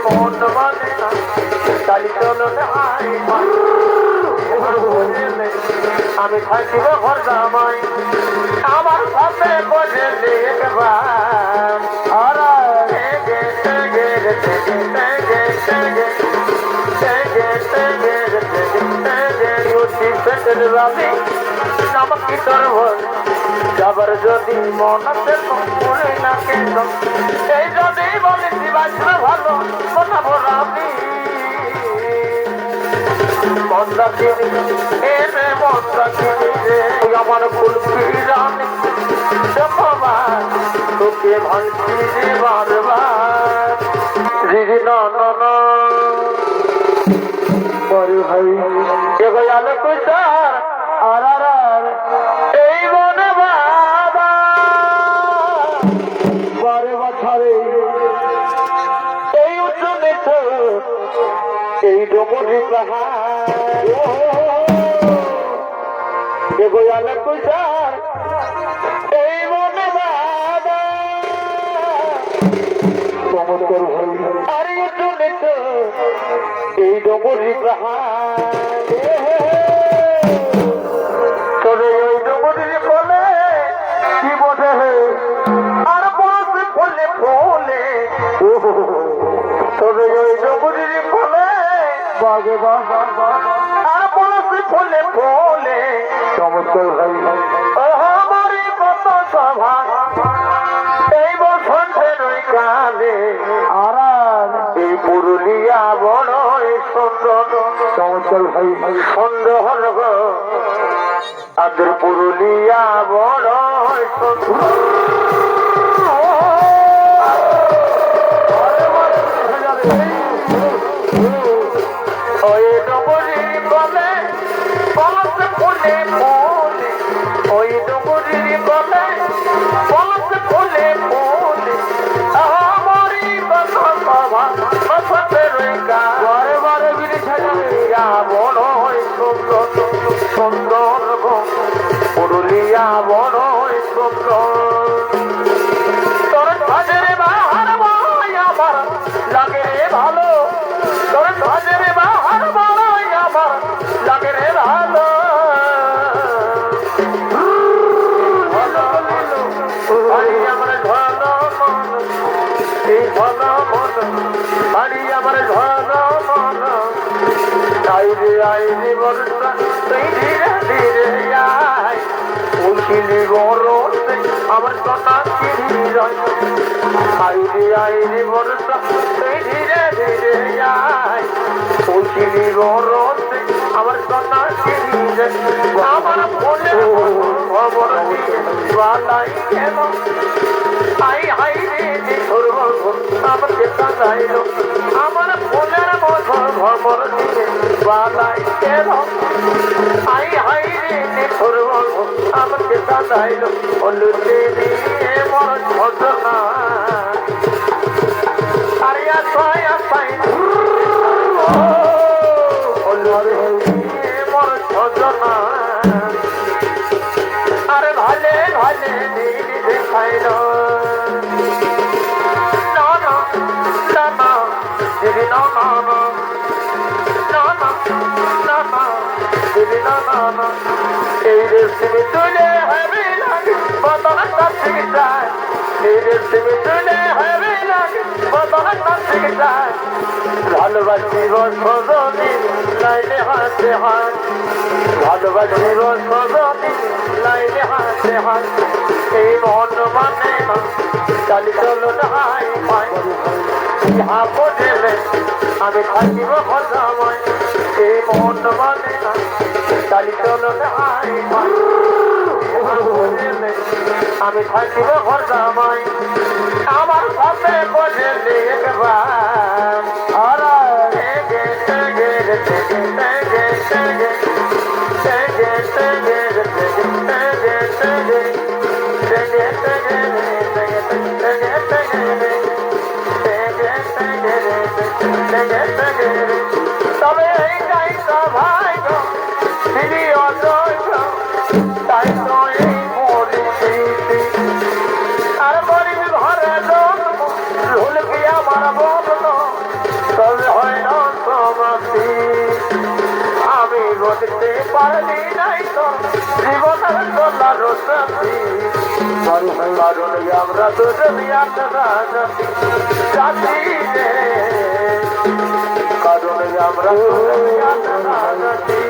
মন মানে না চালি চলো নাই আমি থাকিব ঘর জামাই আমার সাথে বলে একবার আমাকে তোর যাবার যদি মন আছে পড়ে না কেন এই যদি বলেছি বাঁচবে ভালো কথা বল আমি মন রাখিনি এনে মন রাখিনি রে আমার ফুল রানি তোকে ভালছি যে বারবার রিরি না না না বড় ভাই কে গয়াল কুসার আর আর আর এই মনে বাবা বারে বছরে এই উচ্চ নিচ এই ডোমরি পাহাড় কে গয়াল কুসার এই মনে বাবা চমৎকার ভাই আর উচ্চ নিচ এই ডোমরি পাহাড় তবে ওই ডোমরির বলে কি বোঝে আর বসে ফলে ফলে তবে ওই ডোমরির বলে বাগে বাবা আর বসে ফলে ফলে চমৎকার ভাই আমারই কত সভা এই বসন্তের ওই কালে আর এই পুরুলিয়া বড় সুন্দর চমৎকার ভাই সুন্দর আদর পুরুলিয়া বড় সুন্দর ওই ডুবুরি বলে পলস ফুলে ফুলে ওই ডুবুরি বলে পলস ফুলে ফুলে আমারই কত সভা বসন্তের বারে বারে পুরুলিয়া বড় সুন্দর সুন্দর পুরুলিয়া বড় সুন্দর তোর ধ্বজের বাহার ভাই আমার লাগে রে ভালো তোর ধ্বজের বাহার ভাই আমার লাগে রে ভালো আমার ঘন মন এই ঘন মন আমার ঘন মন আইরে বর্ষা তুই ধীরে ধীরে আয় উঠিলি গরমে আমার কথা চিনি রয় আইরে বর্ষা তুই ধীরে ধীরে আয় উঠিলি গরমে আমার কথা চিনি রয় আমার ফোনে খবর দিয়ে বালাই কেন আই হাই রে ধরব আমাকে কাঁদাইল আমার ফোনের মতো খবর দিয়ে বালাই কেন আই হাই রে ধরব আমাকে কাঁদাইল অলুতে দিয়ে মর ঘটনা আরে আশায় আশায় অলুতে দিয়ে মর ঘটনা আরে ভালে ভালে দিন দেখাইল না না না না দিদি না না না না না না না দিদি না না না এই রেসিপি তুলে হবে লাগে বদলটা থেকে যায় এই রেসিপি তুলে হবে লাগে বদলটা থেকে যায় ভালোবাসি বসনি লাইলে হাতে হাত ভালোবাসি বসনি লাইলে হাতে হাত এই মন মানে না চালি চলো নাই ইহা বলে আমি থাকিব ঘরময় এই মন মানে না চালি চলো নাই আমি থাকিব ঘরময় আমার সাথে বলে একবার আর তবে এইটাই তো ভাই গো দিদি অজয় তাই তো এই পরিস্থিতি আর গরিব ঘরে জন্ম ভুল কি আমার বলল বলতে পারলি নাই তো জীবনের চলার সাথী কারণ আমরা দুজন জাতি রে কারণ আমরা জাতি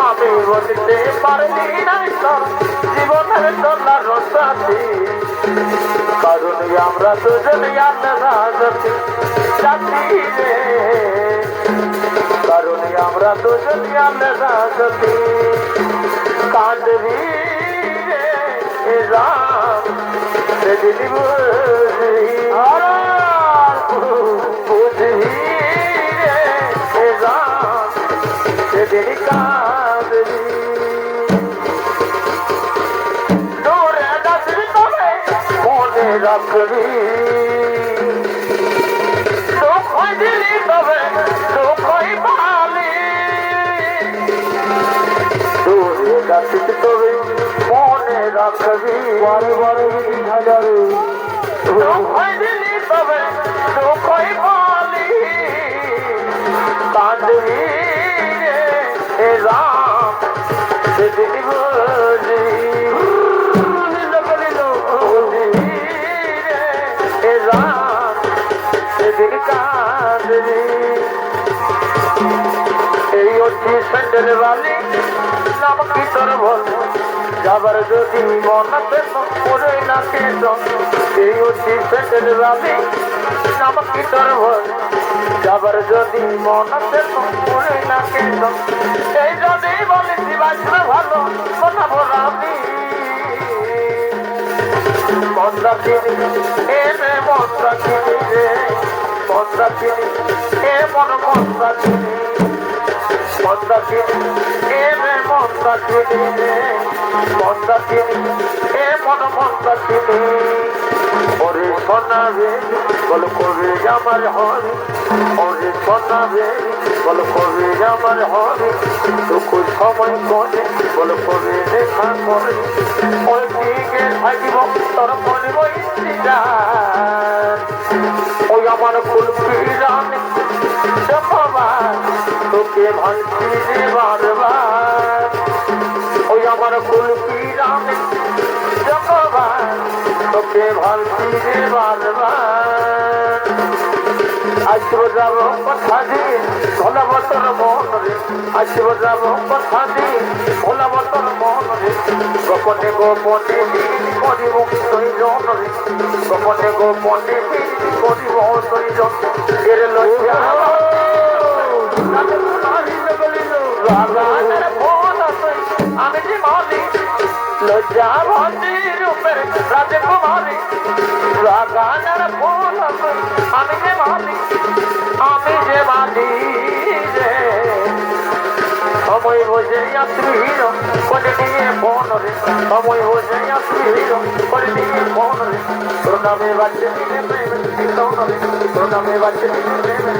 আমি বলতে পারলি নাই তো জীবনের চলার সাথী কারণ আমরা দুজন জাতি রে কারণ আমরা দুজন জাতি কাঁদবি রে রাম সেদিন বুঝবি রে রাম সেদিন কাঁদবি দূরে যাচ্ছি তবে মনে রাখবি দুঃখ দিলি তবে দুঃখই পালি দূরে যাচ্ছি তবে মনে রাখবি বারে বারে হাজারে দুঃখ দিলি তবে দুঃখই পালি কাঁদবি রে রাম সেদিন বুঝি রাম সেদিন কাঁদবি এই হচ্ছে স্যান্ডেল বালি নাম কি তোর বল যাবার যদি মনাতে পড়ে না কেন এই হচ্ছে স্যান্ডেল বালি নাম কি তোর বল যাবার যদি মনাতে পড়ে না কেন এই যদি বলিস বাঁচবে ভালো বানাবো আমি মন্দা চিনি এনে মন্দা চিনি রে মন্দা চিনি এ মন মন্দা চিনি মন্দা চিনি এনে মন্দা চিনি রে মন্দা চিনি এ মন মন্দা চিনি ওরে সোনা রে বল কবে আমার হরি ওরে সোনা রে বল কবে আমার হরি দুঃখ সময় করে বল কবে দেখা করে ওই দিকে থাকিব তোর মনে বইয়া ওই আমার কুলপি রানী দেখবার তোকে ভালছি রে বারবার ওই আমার কুলপি রানী দেখবার তোকে ভালছি রে বারবার আসবো যাবো কথা দিয়ে ভোলাব তোর মন রে আসবো যাবো কথা দিয়ে ভোলাব তোর মন রে গোপনে গোপনে করিব সৈজন রে গোপনে গোপনে করিব সৈজন এর লইয়া আমি যে মালি লজ্জা ভন্ডি রূপের রাজকুমারী রাগানের ফুল আমি যে মালি রে সময় বসে যাত্রী হিরো করে নিয়ে ফোন রে সময় বসে যাত্রী হিরো করে নিয়ে ফোন রে তোর নামে বাচ্চে দিলে প্রেম রে তোর নামে বাচ্চে দিলে প্রেম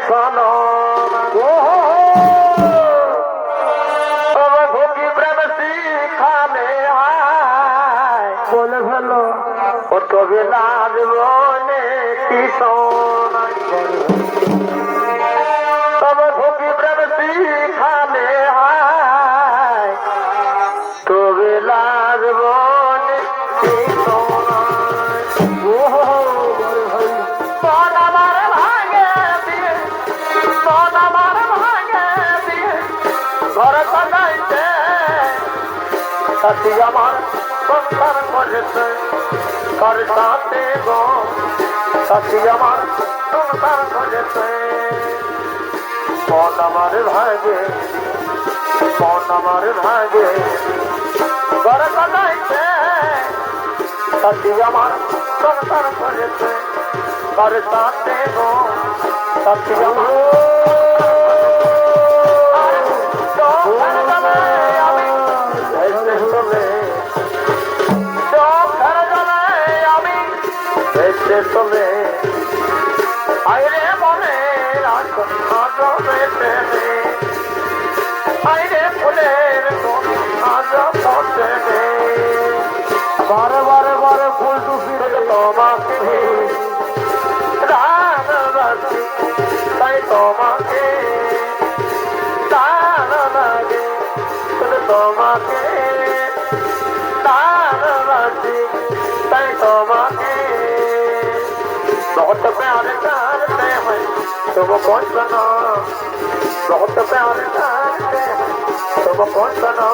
सनम भूखी प्रेम सीखा में आए बोले भलो ओ तो बिलाज बोने की सोना तब भूखी प्रेम सीखा में आए तो बिलाज बोने की सोना सोना मार भागे दिए सोना मार भागे दिए घर सजाइते साथी আমার সংসার করেছে কার সাথে গো সাথী আমার সংসার করেছে মন আমার ভাগে ঘর সজাইতে সাথী আমার সংসার করেছে কার সাথে গো সাথী আমার তুমি আইরে মনে রাখো আইরে ফুলের আজ পথে বারে বারে বারে ফুল টুপির তোমাকে রানবাসী তাই তোমাকে দান লাগে তোমাকে दानवासी तय तुम्हारे बहुत प्यार करते हैं तुम कौन सुना बहुत प्यार करते हैं तुम कौन सुना